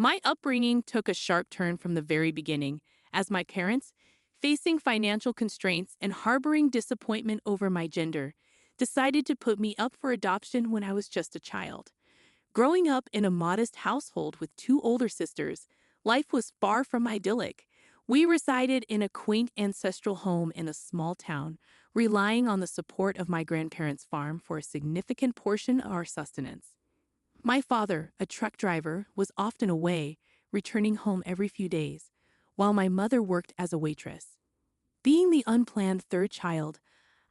My upbringing took a sharp turn from the very beginning, as my parents, facing financial constraints and harboring disappointment over my gender, decided to put me up for adoption when I was just a child. Growing up in a modest household with two older sisters, life was far from idyllic. We resided in a quaint ancestral home in a small town, relying on the support of my grandparents' farm for a significant portion of our sustenance. My father, a truck driver, was often away, returning home every few days, while my mother worked as a waitress. Being the unplanned third child,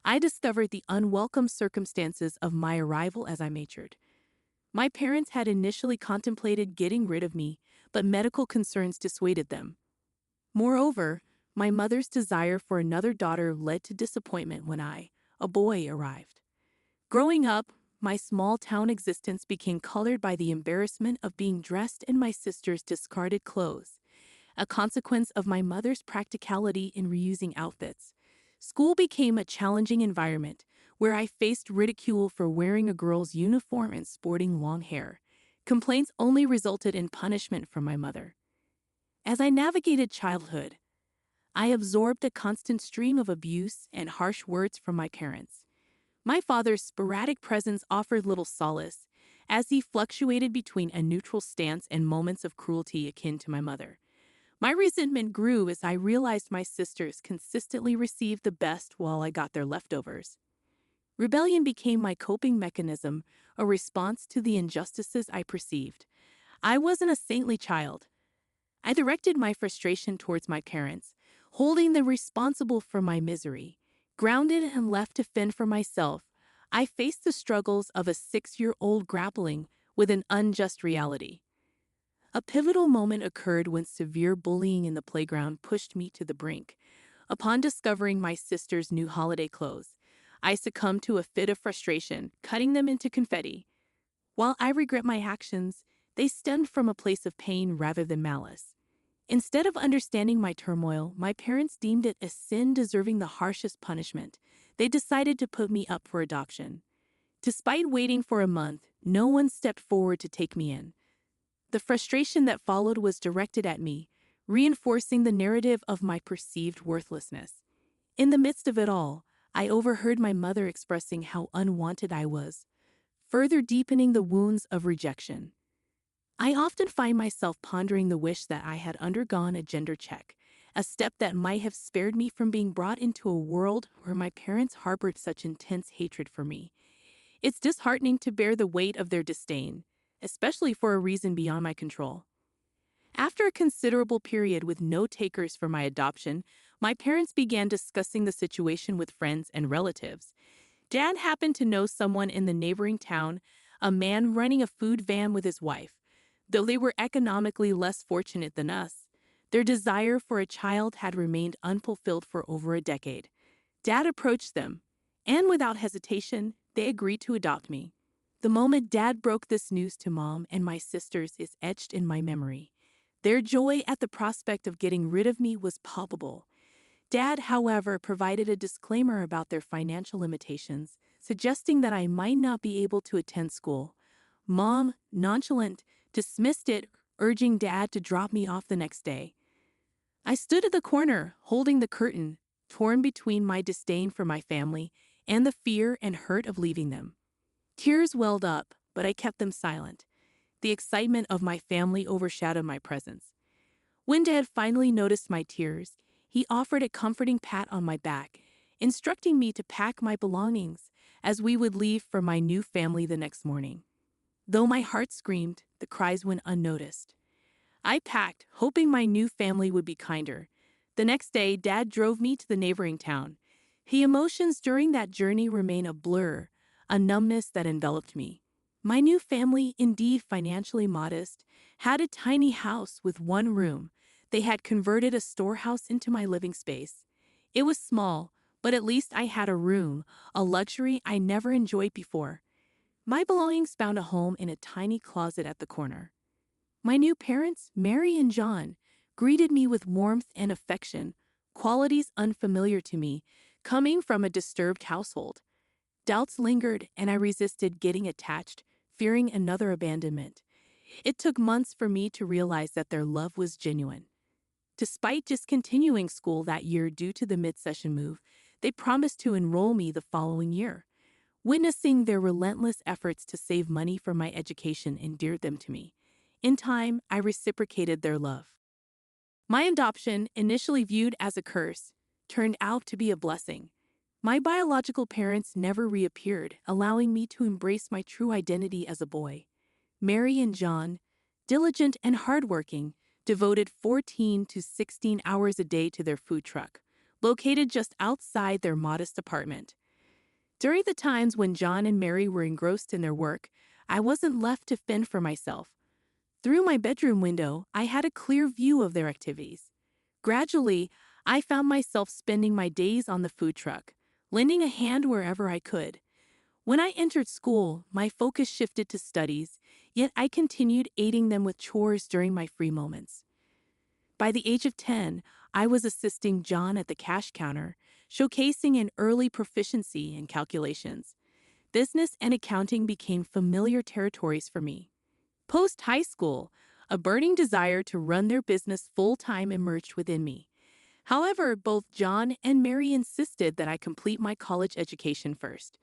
I discovered the unwelcome circumstances of my arrival as I matured. My parents had initially contemplated getting rid of me, but medical concerns dissuaded them. Moreover, my mother's desire for another daughter led to disappointment when a boy, arrived. Growing up, my small town existence became colored by the embarrassment of being dressed in my sister's discarded clothes, a consequence of my mother's practicality in reusing outfits. School became a challenging environment where I faced ridicule for wearing a girl's uniform and sporting long hair. Complaints only resulted in punishment from my mother. As I navigated childhood, I absorbed a constant stream of abuse and harsh words from my parents. My father's sporadic presence offered little solace, as he fluctuated between a neutral stance and moments of cruelty akin to my mother. My resentment grew as I realized my sisters consistently received the best while I got their leftovers. Rebellion became my coping mechanism, a response to the injustices I perceived. I wasn't a saintly child. I directed my frustration towards my parents, holding them responsible for my misery. Grounded and left to fend for myself, I faced the struggles of a 6-year-old grappling with an unjust reality. A pivotal moment occurred when severe bullying in the playground pushed me to the brink. Upon discovering my sister's new holiday clothes, I succumbed to a fit of frustration, cutting them into confetti. While I regret my actions, they stemmed from a place of pain rather than malice. Instead of understanding my turmoil, my parents deemed it a sin deserving the harshest punishment. They decided to put me up for adoption. Despite waiting for a month, no one stepped forward to take me in. The frustration that followed was directed at me, reinforcing the narrative of my perceived worthlessness. In the midst of it all, I overheard my mother expressing how unwanted I was, further deepening the wounds of rejection. I often find myself pondering the wish that I had undergone a gender check, a step that might have spared me from being brought into a world where my parents harbored such intense hatred for me. It's disheartening to bear the weight of their disdain, especially for a reason beyond my control. After a considerable period with no takers for my adoption, my parents began discussing the situation with friends and relatives. Dad happened to know someone in the neighboring town, a man running a food van with his wife. Though they were economically less fortunate than us, their desire for a child had remained unfulfilled for over a decade. Dad approached them, and without hesitation, they agreed to adopt me. The moment Dad broke this news to Mom and my sisters is etched in my memory. Their joy at the prospect of getting rid of me was palpable. Dad, however, provided a disclaimer about their financial limitations, suggesting that I might not be able to attend school. Mom, nonchalant, dismissed it, urging Dad to drop me off the next day. I stood at the corner, holding the curtain, torn between my disdain for my family and the fear and hurt of leaving them. Tears welled up, but I kept them silent. The excitement of my family overshadowed my presence. When Dad finally noticed my tears, he offered a comforting pat on my back, instructing me to pack my belongings as we would leave for my new family the next morning. Though my heart screamed, the cries went unnoticed. I packed, hoping my new family would be kinder. The next day, Dad drove me to the neighboring town. The emotions during that journey remain a blur, a numbness that enveloped me. My new family, indeed financially modest, had a tiny house with one room. They had converted a storehouse into my living space. It was small, but at least I had a room, a luxury I never enjoyed before. My belongings found a home in a tiny closet at the corner. My new parents, Mary and John, greeted me with warmth and affection, qualities unfamiliar to me, coming from a disturbed household. Doubts lingered, and I resisted getting attached, fearing another abandonment. It took months for me to realize that their love was genuine. Despite discontinuing school that year due to the mid-session move, they promised to enroll me the following year. Witnessing their relentless efforts to save money for my education endeared them to me. In time, I reciprocated their love. My adoption, initially viewed as a curse, turned out to be a blessing. My biological parents never reappeared, allowing me to embrace my true identity as a boy. Mary and John, diligent and hardworking, devoted 14 to 16 hours a day to their food truck, located just outside their modest apartment. During the times when John and Mary were engrossed in their work, I wasn't left to fend for myself. Through my bedroom window, I had a clear view of their activities. Gradually, I found myself spending my days on the food truck, lending a hand wherever I could. When I entered school, my focus shifted to studies, yet I continued aiding them with chores during my free moments. By the age of 10, I was assisting John at the cash counter, showcasing an early proficiency in calculations. Business and accounting became familiar territories for me. Post-high school, a burning desire to run their business full-time emerged within me. However, both John and Mary insisted that I complete my college education first.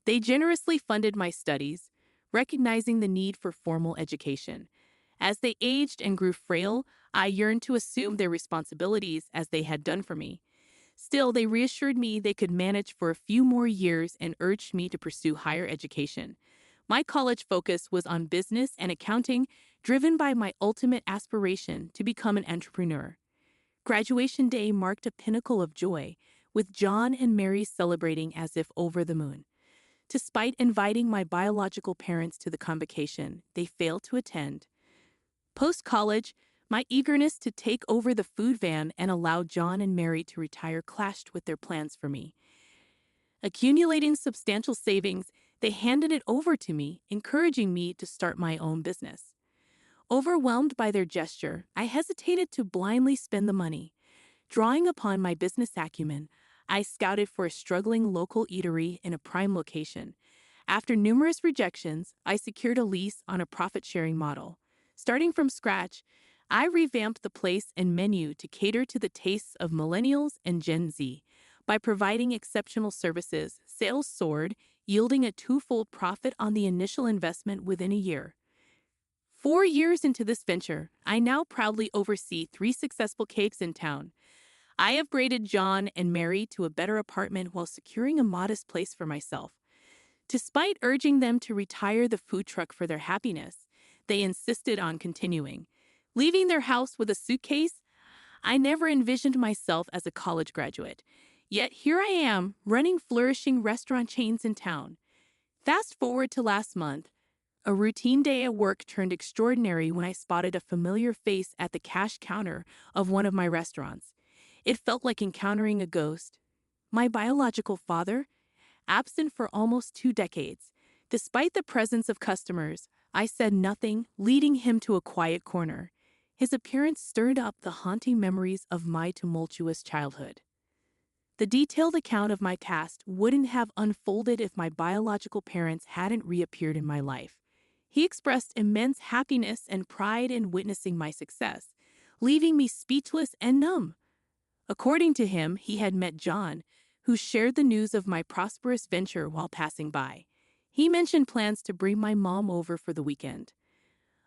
They generously funded my studies, recognizing the need for formal education. As they aged and grew frail, I yearned to assume their responsibilities as they had done for me. Still, they reassured me they could manage for a few more years and urged me to pursue higher education. My college focus was on business and accounting, driven by my ultimate aspiration to become an entrepreneur. Graduation day marked a pinnacle of joy, with John and Mary celebrating as if over the moon. Despite inviting my biological parents to the convocation, they failed to attend. Post-college, my eagerness to take over the food van and allow John and Mary to retire clashed with their plans for me. Accumulating substantial savings, they handed it over to me, encouraging me to start my own business. Overwhelmed by their gesture, I hesitated to blindly spend the money. Drawing upon my business acumen, I scouted for a struggling local eatery in a prime location. After numerous rejections, I secured a lease on a profit-sharing model. Starting from scratch, I revamped the place and menu to cater to the tastes of millennials and Gen Z. By providing exceptional services, sales soared, yielding a twofold profit on the initial investment within a year. 4 years into this venture, I now proudly oversee 3 successful cakes in town. I upgraded John and Mary to a better apartment while securing a modest place for myself. Despite urging them to retire the food truck for their happiness, they insisted on continuing. Leaving their house with a suitcase, I never envisioned myself as a college graduate. Yet here I am, running flourishing restaurant chains in town. Fast forward to last month, a routine day at work turned extraordinary when I spotted a familiar face at the cash counter of one of my restaurants. It felt like encountering a ghost. My biological father, absent for almost 2 decades. Despite the presence of customers, I said nothing, leading him to a quiet corner. His appearance stirred up the haunting memories of my tumultuous childhood. The detailed account of my past wouldn't have unfolded if my biological parents hadn't reappeared in my life. He expressed immense happiness and pride in witnessing my success, leaving me speechless and numb. According to him, he had met John, who shared the news of my prosperous venture while passing by. He mentioned plans to bring my mom over for the weekend.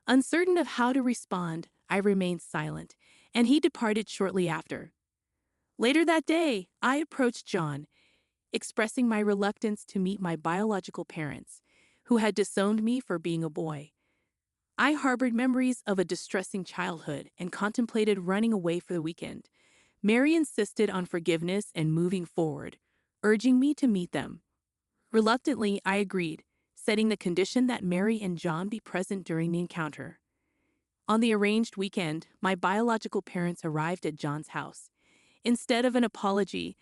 Uncertain of how to respond, I remained silent, and he departed shortly after. Later that day, I approached John, expressing my reluctance to meet my biological parents, who had disowned me for being a boy. I harbored memories of a distressing childhood and contemplated running away for the weekend. Mary insisted on forgiveness and moving forward, urging me to meet them. Reluctantly, I agreed, setting the condition that Mary and John be present during the encounter. On the arranged weekend, my biological parents arrived at John's house. Instead of an apology,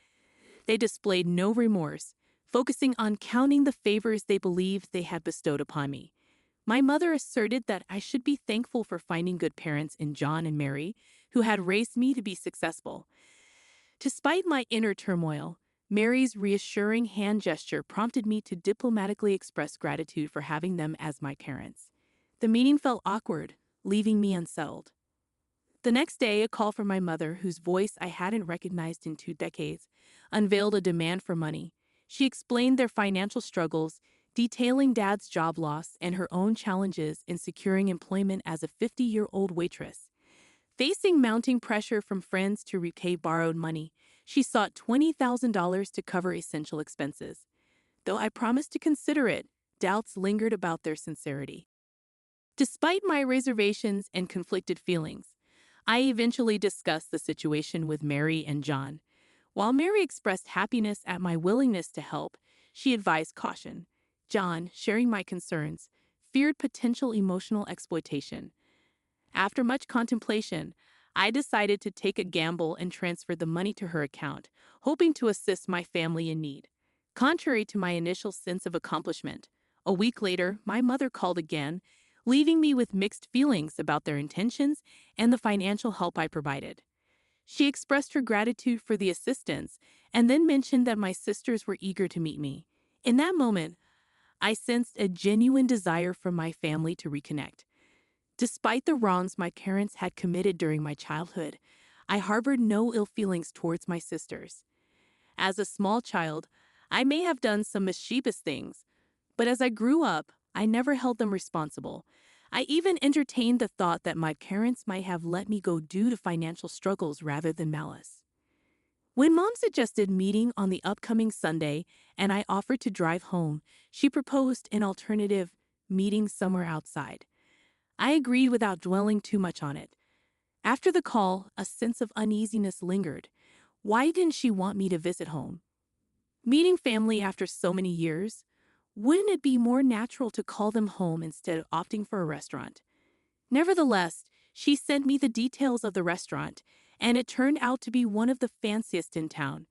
they displayed no remorse, focusing on counting the favors they believed they had bestowed upon me. My mother asserted that I should be thankful for finding good parents in John and Mary, who had raised me to be successful. Despite my inner turmoil, Mary's reassuring hand gesture prompted me to diplomatically express gratitude for having them as my parents. The meeting felt awkward, leaving me unsettled. The next day, a call from my mother, whose voice I hadn't recognized in 2 decades, unveiled a demand for money. She explained their financial struggles, detailing Dad's job loss and her own challenges in securing employment as a 50-year-old waitress. Facing mounting pressure from friends to repay borrowed money, she sought $20,000 to cover essential expenses. Though I promised to consider it, doubts lingered about their sincerity. Despite my reservations and conflicted feelings, I eventually discussed the situation with Mary and John. While Mary expressed happiness at my willingness to help, she advised caution. John, sharing my concerns, feared potential emotional exploitation. After much contemplation, I decided to take a gamble and transfer the money to her account, hoping to assist my family in need. Contrary to my initial sense of accomplishment, a week later, my mother called again, leaving me with mixed feelings about their intentions and the financial help I provided. She expressed her gratitude for the assistance and then mentioned that my sisters were eager to meet me. In that moment, I sensed a genuine desire from my family to reconnect. Despite the wrongs my parents had committed during my childhood, I harbored no ill feelings towards my sisters. As a small child, I may have done some mischievous things, but as I grew up, I never held them responsible. I even entertained the thought that my parents might have let me go due to financial struggles rather than malice. When Mom suggested meeting on the upcoming Sunday and I offered to drive home, she proposed an alternative, meeting somewhere outside. I agreed without dwelling too much on it. After the call, a sense of uneasiness lingered. Why didn't she want me to visit home? Meeting family after so many years? Wouldn't it be more natural to call them home instead of opting for a restaurant? Nevertheless, she sent me the details of the restaurant, and it turned out to be one of the fanciest in town.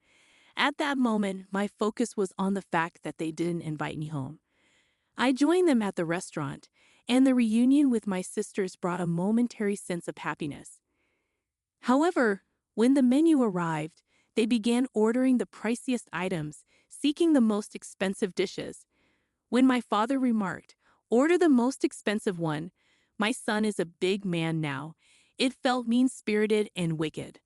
At that moment, my focus was on the fact that they didn't invite me home. I joined them at the restaurant, and the reunion with my sisters brought a momentary sense of happiness. However, when the menu arrived, they began ordering the priciest items, seeking the most expensive dishes. When my father remarked, "Order the most expensive one," my son is a big man now, it felt mean-spirited and wicked.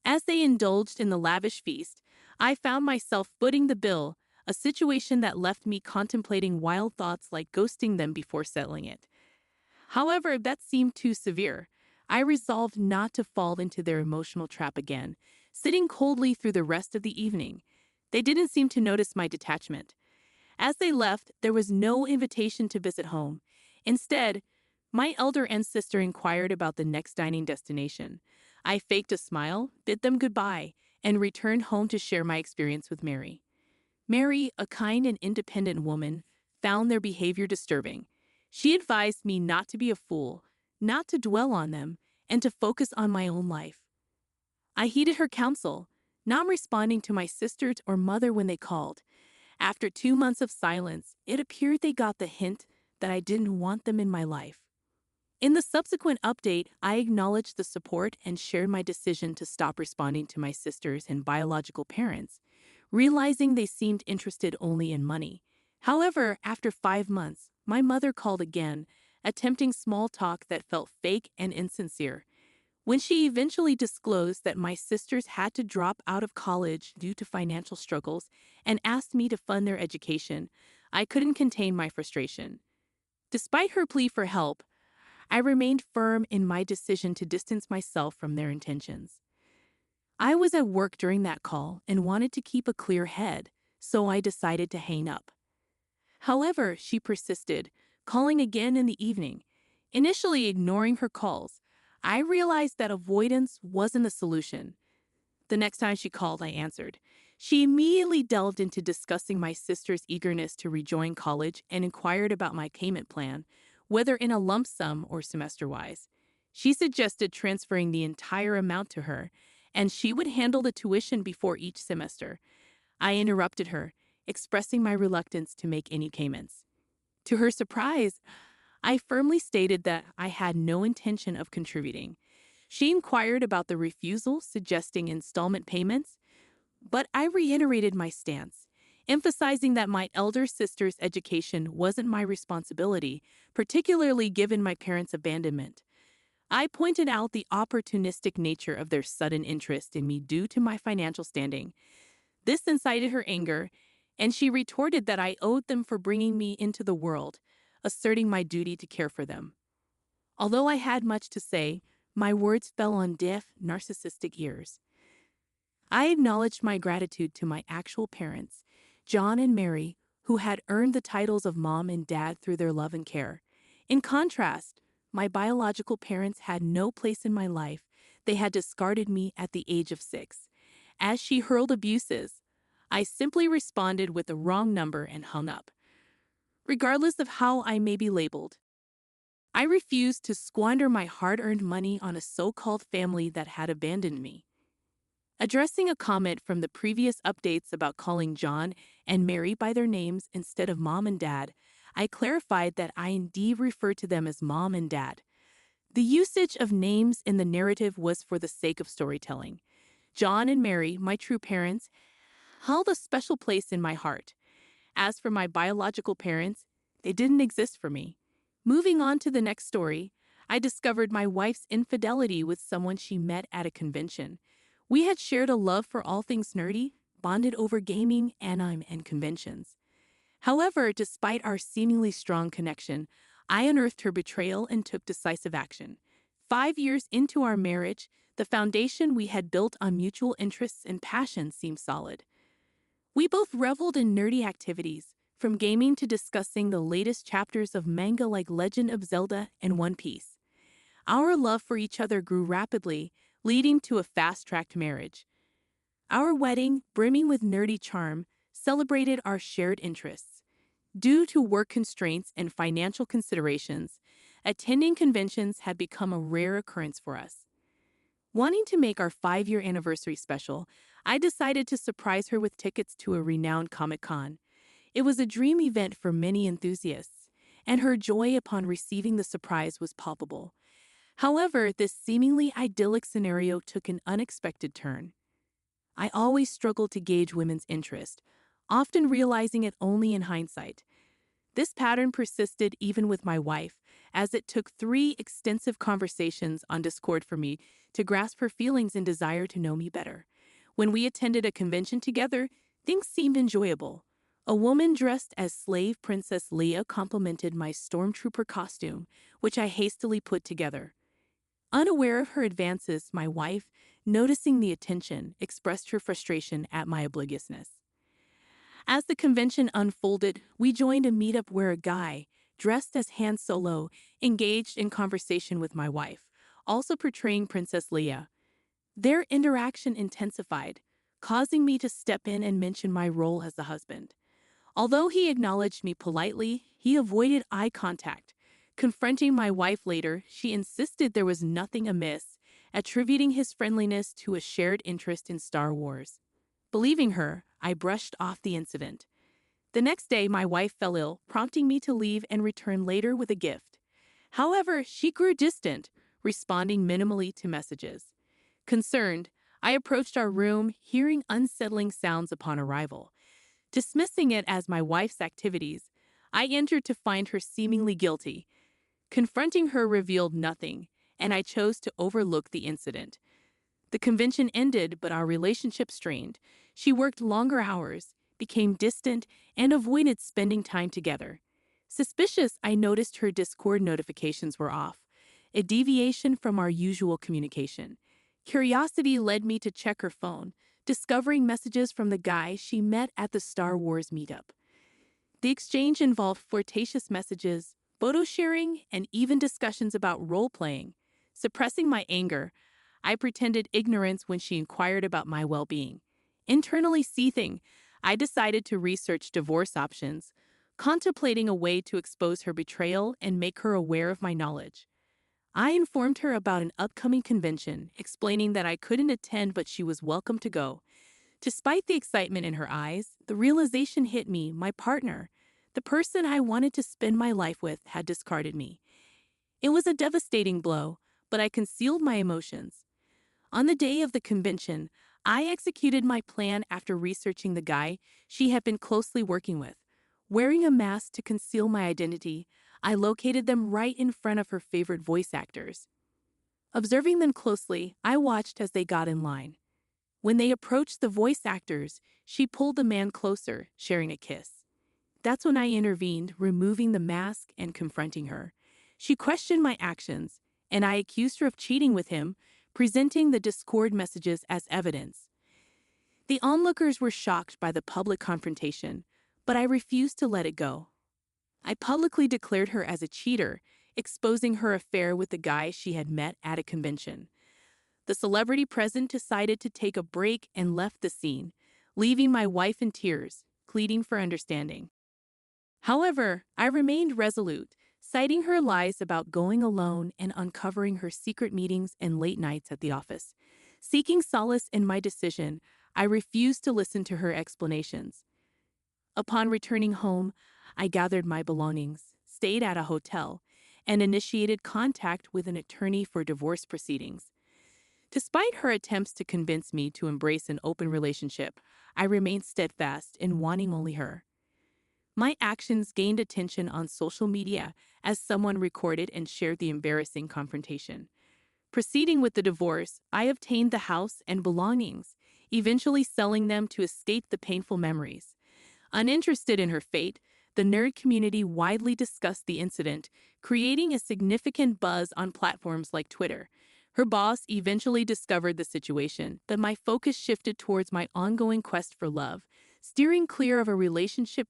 As they indulged in the lavish feast, I found myself footing the bill, a situation that left me contemplating wild thoughts like ghosting them before settling it. However, that seemed too severe. I resolved not to fall into their emotional trap again, sitting coldly through the rest of the evening. They didn't seem to notice my detachment. As they left, there was no invitation to visit home. Instead, my elder sister inquired about the next dining destination. I faked a smile, bid them goodbye, and returned home to share my experience with Mary. Mary, a kind and independent woman, found their behavior disturbing. She advised me not to be a fool, not to dwell on them, and to focus on my own life. I heeded her counsel, not responding to my sisters or mother when they called. After 2 months of silence, it appeared they got the hint that I didn't want them in my life. In the subsequent update, I acknowledged the support and shared my decision to stop responding to my sisters and biological parents, realizing they seemed interested only in money. However, after 5 months, my mother called again, attempting small talk that felt fake and insincere. When she eventually disclosed that my sisters had to drop out of college due to financial struggles and asked me to fund their education, I couldn't contain my frustration. Despite her plea for help, I remained firm in my decision to distance myself from their intentions. I was at work during that call and wanted to keep a clear head, so I decided to hang up. However, she persisted, calling again in the evening. Initially ignoring her calls, I realized that avoidance wasn't a solution. The next time she called, I answered. She immediately delved into discussing my sister's eagerness to rejoin college and inquired about my payment plan, whether in a lump sum or semester-wise. She suggested transferring the entire amount to her, and she would handle the tuition before each semester. I interrupted her, expressing my reluctance to make any payments. To her surprise, I firmly stated that I had no intention of contributing. She inquired about the refusal, suggesting installment payments, but I reiterated my stance, emphasizing that my elder sister's education wasn't my responsibility, particularly given my parents' abandonment. I pointed out the opportunistic nature of their sudden interest in me due to my financial standing. This incited her anger, and she retorted that I owed them for bringing me into the world, asserting my duty to care for them. Although I had much to say, my words fell on deaf, narcissistic ears. I acknowledged my gratitude to my actual parents, John and Mary, who had earned the titles of mom and dad through their love and care. In contrast, my biological parents had no place in my life. They had discarded me at the age of 6. As she hurled abuses, I simply responded with the wrong number and hung up. Regardless of how I may be labeled, I refused to squander my hard-earned money on a so-called family that had abandoned me. Addressing a comment from the previous updates about calling John and Mary by their names instead of mom and dad, I clarified that I indeed referred to them as mom and dad. The usage of names in the narrative was for the sake of storytelling. John and Mary, my true parents, held a special place in my heart. As for my biological parents, they didn't exist for me. Moving on to the next story, I discovered my wife's infidelity with someone she met at a convention. We had shared a love for all things nerdy, bonded over gaming, anime, and conventions. However, despite our seemingly strong connection, I unearthed her betrayal and took decisive action. 5 years into our marriage, the foundation we had built on mutual interests and passion seemed solid. We both reveled in nerdy activities, from gaming to discussing the latest chapters of manga like Legend of Zelda and One Piece. Our love for each other grew rapidly, leading to a fast-tracked marriage. Our wedding, brimming with nerdy charm, celebrated our shared interests. Due to work constraints and financial considerations, attending conventions had become a rare occurrence for us. Wanting to make our 5-year anniversary special, I decided to surprise her with tickets to a renowned Comic-Con. It was a dream event for many enthusiasts, and her joy upon receiving the surprise was palpable. However, this seemingly idyllic scenario took an unexpected turn. I always struggled to gauge women's interest, often realizing it only in hindsight. This pattern persisted even with my wife, as it took 3 extensive conversations on Discord for me to grasp her feelings and desire to know me better. When we attended a convention together, things seemed enjoyable. A woman dressed as slave Princess Leia complimented my stormtrooper costume, which I hastily put together. Unaware of her advances, my wife, noticing the attention, expressed her frustration at my obliviousness. As the convention unfolded, we joined a meetup where a guy, dressed as Han Solo, engaged in conversation with my wife, also portraying Princess Leia. Their interaction intensified, causing me to step in and mention my role as the husband. Although he acknowledged me politely, he avoided eye contact. Confronting my wife later, she insisted there was nothing amiss, attributing his friendliness to a shared interest in Star Wars. Believing her, I brushed off the incident. The next day, my wife fell ill, prompting me to leave and return later with a gift. However, she grew distant, responding minimally to messages. Concerned, I approached our room, hearing unsettling sounds upon arrival. Dismissing it as my wife's activities, I entered to find her seemingly guilty. Confronting her revealed nothing, and I chose to overlook the incident. The convention ended, but our relationship strained. She worked longer hours, became distant, and avoided spending time together. Suspicious, I noticed her Discord notifications were off, a deviation from our usual communication. Curiosity led me to check her phone, discovering messages from the guy she met at the Star Wars meetup. The exchange involved flirtatious messages, photo sharing, and even discussions about role-playing. Suppressing my anger, I pretended ignorance when she inquired about my well-being. Internally seething, I decided to research divorce options, contemplating a way to expose her betrayal and make her aware of my knowledge. I informed her about an upcoming convention, explaining that I couldn't attend but she was welcome to go. Despite the excitement in her eyes, the realization hit me: my partner, the person I wanted to spend my life with, had discarded me. It was a devastating blow, but I concealed my emotions. On the day of the convention, I executed my plan after researching the guy she had been closely working with. Wearing a mask to conceal my identity, I located them right in front of her favorite voice actors. Observing them closely, I watched as they got in line. When they approached the voice actors, she pulled the man closer, sharing a kiss. That's when I intervened, removing the mask and confronting her. She questioned my actions, and I accused her of cheating with him, presenting the Discord messages as evidence. The onlookers were shocked by the public confrontation, but I refused to let it go. I publicly declared her as a cheater, exposing her affair with the guy she had met at a convention. The celebrity present decided to take a break and left the scene, leaving my wife in tears, pleading for understanding. However, I remained resolute, citing her lies about going alone and uncovering her secret meetings and late nights at the office. Seeking solace in my decision, I refused to listen to her explanations. Upon returning home, I gathered my belongings, stayed at a hotel, and initiated contact with an attorney for divorce proceedings. Despite her attempts to convince me to embrace an open relationship, I remained steadfast in wanting only her. My actions gained attention on social media as someone recorded and shared the embarrassing confrontation. Proceeding with the divorce, I obtained the house and belongings, eventually selling them to escape the painful memories. Uninterested in her fate, the nerd community widely discussed the incident, creating a significant buzz on platforms like Twitter. Her boss eventually discovered the situation, but my focus shifted towards my ongoing quest for love, steering clear of a relationship